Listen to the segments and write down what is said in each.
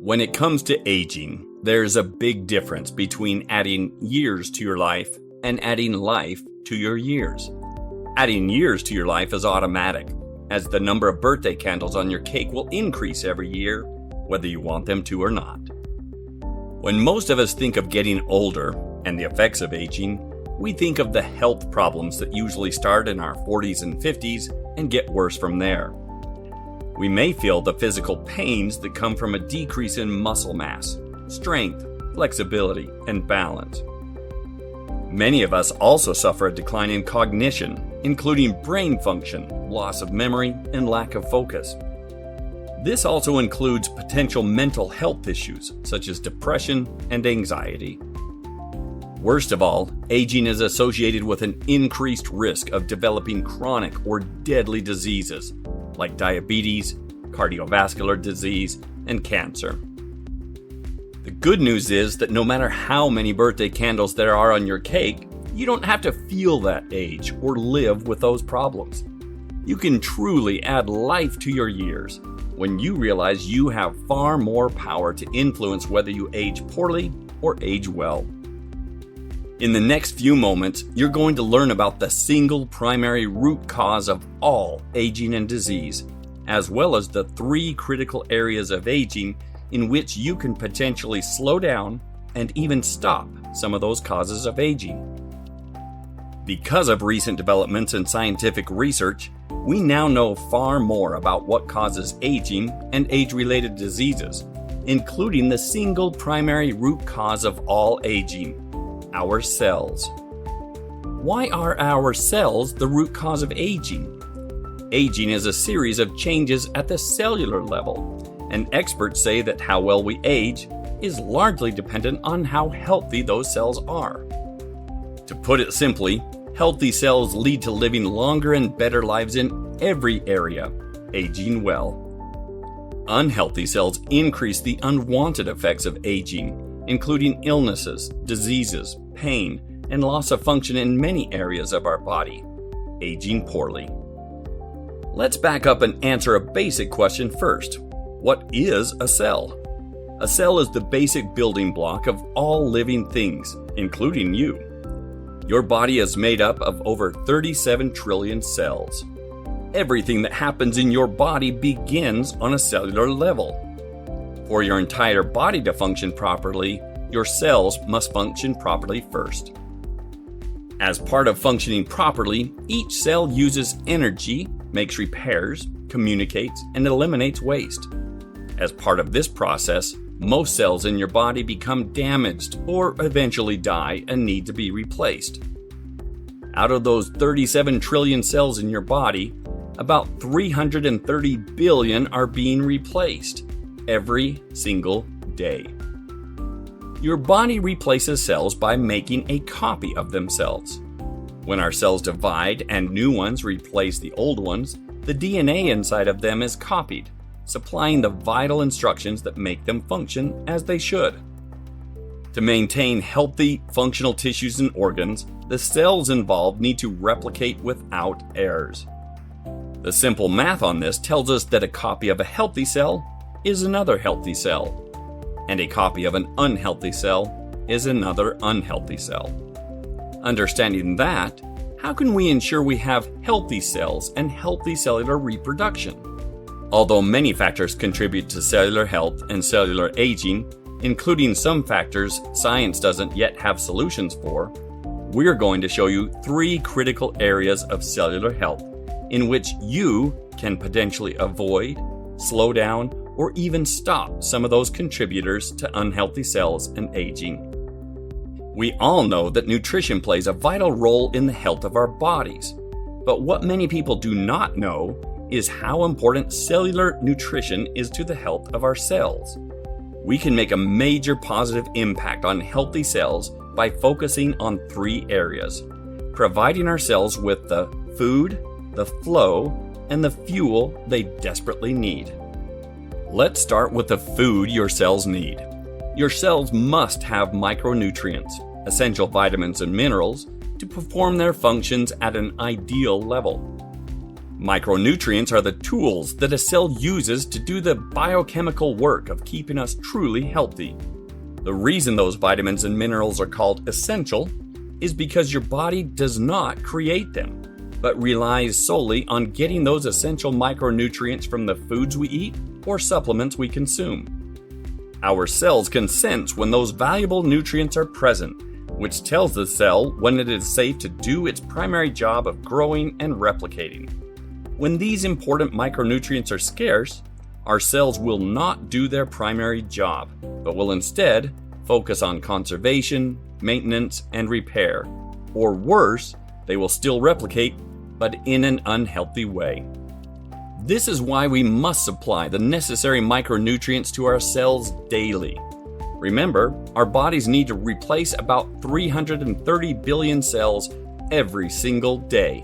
When it comes to aging, there's a big difference between adding years to your life and adding life to your years. Adding years to your life is automatic, as the number of birthday candles on your cake will increase every year, whether you want them to or not. When most of us think of getting older and the effects of aging, we think of the health problems that usually start in our 40s and 50s and get worse from there. We may feel the physical pains that come from a decrease in muscle mass, strength, flexibility, and balance. Many of us also suffer a decline in cognition, including brain function, loss of memory, and lack of focus. This also includes potential mental health issues such as depression and anxiety. Worst of all, aging is associated with an increased risk of developing chronic or deadly diseases like diabetes, cardiovascular disease, and cancer. The good news is that no matter how many birthday candles there are on your cake, you don't have to feel that age or live with those problems. You can truly add life to your years when you realize you have far more power to influence whether you age poorly or age well. In the next few moments, you're going to learn about the single primary root cause of all aging and disease, as well as the 3 critical areas of aging in which you can potentially slow down and even stop some of those causes of aging. Because of recent developments in scientific research, we now know far more about what causes aging and age-related diseases, including the single primary root cause of all aging: our cells. Why are our cells the root cause of aging? Aging is a series of changes at the cellular level, and experts say that how well we age is largely dependent on how healthy those cells are. To put it simply, healthy cells lead to living longer and better lives in every area, aging well. Unhealthy cells increase the unwanted effects of aging, including illnesses, diseases, pain, and loss of function in many areas of our body, aging poorly. Let's back up and answer a basic question first. What is a cell? A cell is the basic building block of all living things, including you. Your body is made up of over 37 trillion cells. Everything that happens in your body begins on a cellular level. For your entire body to function properly, your cells must function properly first. As part of functioning properly, each cell uses energy, makes repairs, communicates, and eliminates waste. As part of this process, most cells in your body become damaged or eventually die and need to be replaced. Out of those 37 trillion cells in your body, about 330 billion are being replaced every single day. Your body replaces cells by making a copy of themselves. When our cells divide and new ones replace the old ones, the DNA inside of them is copied, supplying the vital instructions that make them function as they should. To maintain healthy, functional tissues and organs, the cells involved need to replicate without errors. The simple math on this tells us that a copy of a healthy cell is another healthy cell, and a copy of an unhealthy cell is another unhealthy cell. Understanding that, how can we ensure we have healthy cells and healthy cellular reproduction? Although many factors contribute to cellular health and cellular aging, including some factors science doesn't yet have solutions for, we're going to show you 3 critical areas of cellular health in which you can potentially avoid, slow down, or even stop some of those contributors to unhealthy cells and aging. We all know that nutrition plays a vital role in the health of our bodies, but what many people do not know is how important cellular nutrition is to the health of our cells. We can make a major positive impact on healthy cells by focusing on 3 areas: providing our cells with the food, the flow, and the fuel they desperately need. Let's start with the food your cells need. Your cells must have micronutrients, essential vitamins and minerals, to perform their functions at an ideal level. Micronutrients are the tools that a cell uses to do the biochemical work of keeping us truly healthy. The reason those vitamins and minerals are called essential is because your body does not create them, but relies solely on getting those essential micronutrients from the foods we eat or supplements we consume. Our cells can sense when those valuable nutrients are present, which tells the cell when it is safe to do its primary job of growing and replicating. When these important micronutrients are scarce, our cells will not do their primary job, but will instead focus on conservation, maintenance, and repair. Or worse, they will still replicate, but in an unhealthy way. This is why we must supply the necessary micronutrients to our cells daily. Remember, our bodies need to replace about 330 billion cells every single day.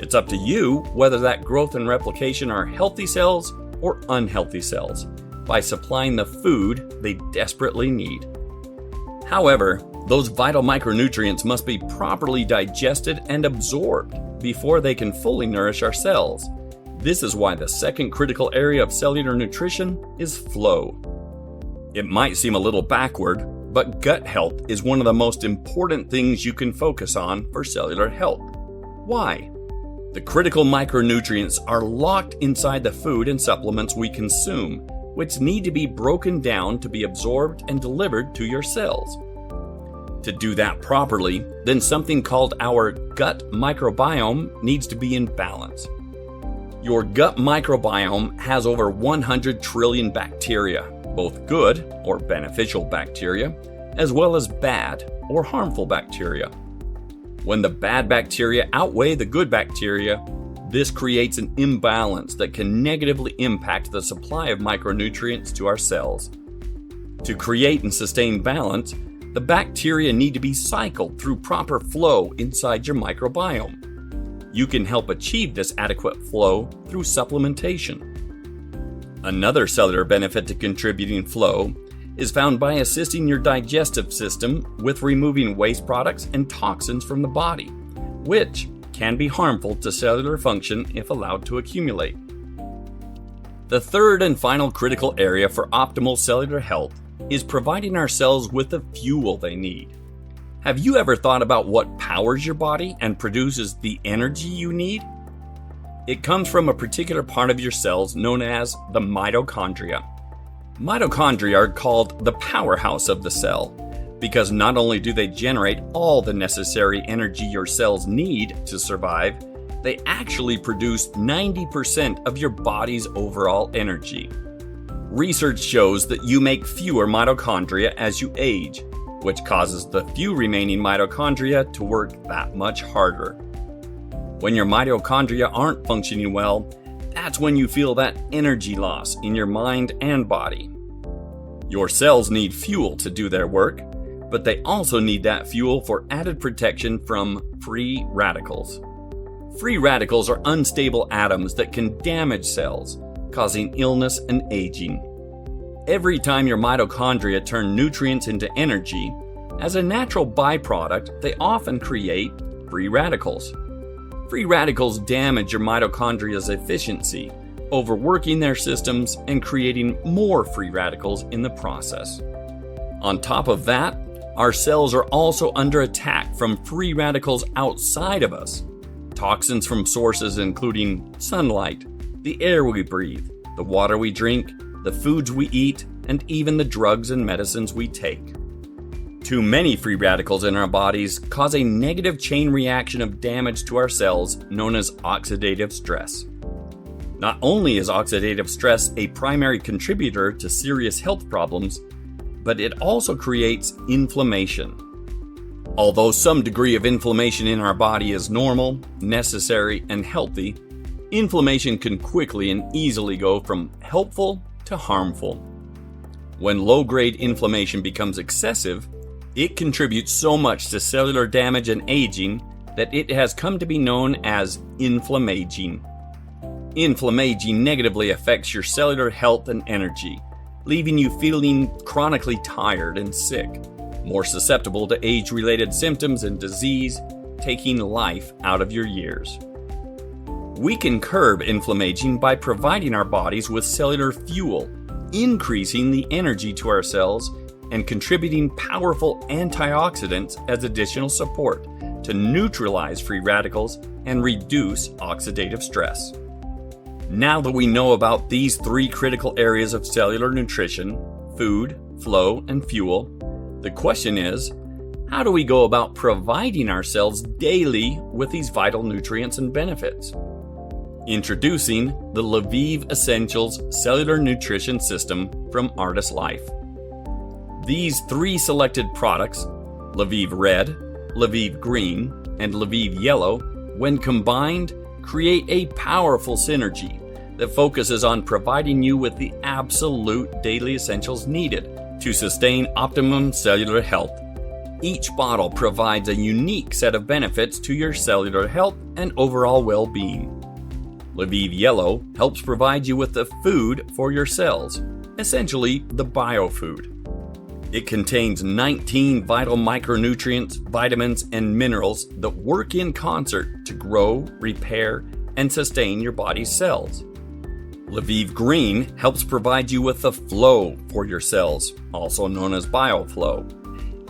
It's up to you whether that growth and replication are healthy cells or unhealthy cells by supplying the food they desperately need. However, those vital micronutrients must be properly digested and absorbed before they can fully nourish our cells. This is why the second critical area of cellular nutrition is flow. It might seem a little backward, but gut health is one of the most important things you can focus on for cellular health. Why? The critical micronutrients are locked inside the food and supplements we consume, which need to be broken down to be absorbed and delivered to your cells. To do that properly, then something called our gut microbiome needs to be in balance. Your gut microbiome has over 100 trillion bacteria, both good or beneficial bacteria, as well as bad or harmful bacteria. When the bad bacteria outweigh the good bacteria, this creates an imbalance that can negatively impact the supply of micronutrients to our cells. To create and sustain balance, the bacteria need to be cycled through proper flow inside your microbiome. You can help achieve this adequate flow through supplementation. Another cellular benefit to contributing flow is found by assisting your digestive system with removing waste products and toxins from the body, which can be harmful to cellular function if allowed to accumulate. The third and final critical area for optimal cellular health is providing our cells with the fuel they need. Have you ever thought about what powers your body and produces the energy you need? It comes from a particular part of your cells known as the mitochondria. Mitochondria are called the powerhouse of the cell because not only do they generate all the necessary energy your cells need to survive, they actually produce 90% of your body's overall energy. Research shows that you make fewer mitochondria as you age, which causes the few remaining mitochondria to work that much harder. When your mitochondria aren't functioning well, that's when you feel that energy loss in your mind and body. Your cells need fuel to do their work, but they also need that fuel for added protection from free radicals. Free radicals are unstable atoms that can damage cells, causing illness and aging. Every time your mitochondria turn nutrients into energy, as a natural byproduct, they often create free radicals. Free radicals damage your mitochondria's efficiency, overworking their systems and creating more free radicals in the process. On top of that, our cells are also under attack from free radicals outside of us. Toxins from sources including sunlight, the air we breathe, the water we drink, the foods we eat, and even the drugs and medicines we take. Too many free radicals in our bodies cause a negative chain reaction of damage to our cells known as oxidative stress. Not only is oxidative stress a primary contributor to serious health problems, but it also creates inflammation. Although some degree of inflammation in our body is normal, necessary, and healthy, inflammation can quickly and easily go from helpful to harmful. When low-grade inflammation becomes excessive, it contributes so much to cellular damage and aging that it has come to be known as inflammaging. Inflammaging negatively affects your cellular health and energy, leaving you feeling chronically tired and sick, more susceptible to age-related symptoms and disease, taking life out of your years. We can curb inflammation by providing our bodies with cellular fuel, increasing the energy to our cells, and contributing powerful antioxidants as additional support to neutralize free radicals and reduce oxidative stress. Now that we know about these three critical areas of cellular nutrition, food, flow, and fuel, the question is, how do we go about providing ourselves daily with these vital nutrients and benefits? Introducing the Le'Vive Essentials Cellular Nutrition System from ArdyssLife. These three selected products, Le'Vive Red, Le'Vive Green, and Le'Vive Yellow, when combined, create a powerful synergy that focuses on providing you with the absolute daily essentials needed to sustain optimum cellular health. Each bottle provides a unique set of benefits to your cellular health and overall well-being. Le'Vive Yellow helps provide you with the food for your cells, essentially the biofood. It contains 19 vital micronutrients, vitamins, and minerals that work in concert to grow, repair, and sustain your body's cells. Le'Vive Green helps provide you with the flow for your cells, also known as bioflow.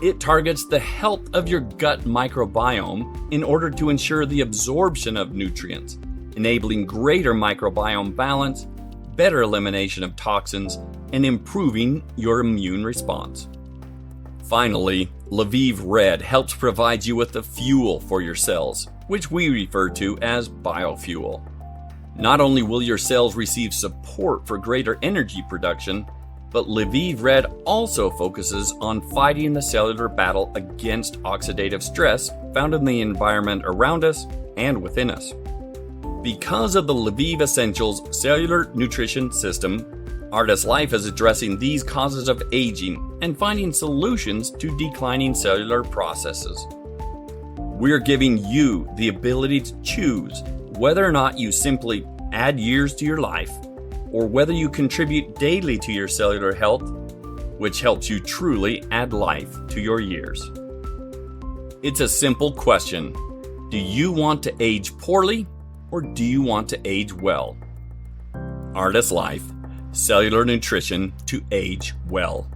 It targets the health of your gut microbiome in order to ensure the absorption of nutrients, enabling greater microbiome balance, better elimination of toxins, and improving your immune response. Finally, Le'Vive Red helps provide you with the fuel for your cells, which we refer to as biofuel. Not only will your cells receive support for greater energy production, but Le'Vive Red also focuses on fighting the cellular battle against oxidative stress found in the environment around us and within us. Because of the Le'Vive Essentials Cellular Nutrition System, ArdyssLife is addressing these causes of aging and finding solutions to declining cellular processes. We're giving you the ability to choose whether or not you simply add years to your life, or whether you contribute daily to your cellular health, which helps you truly add life to your years. It's a simple question. Do you want to age poorly, or do you want to age well? ArdyssLife, cellular nutrition to age well.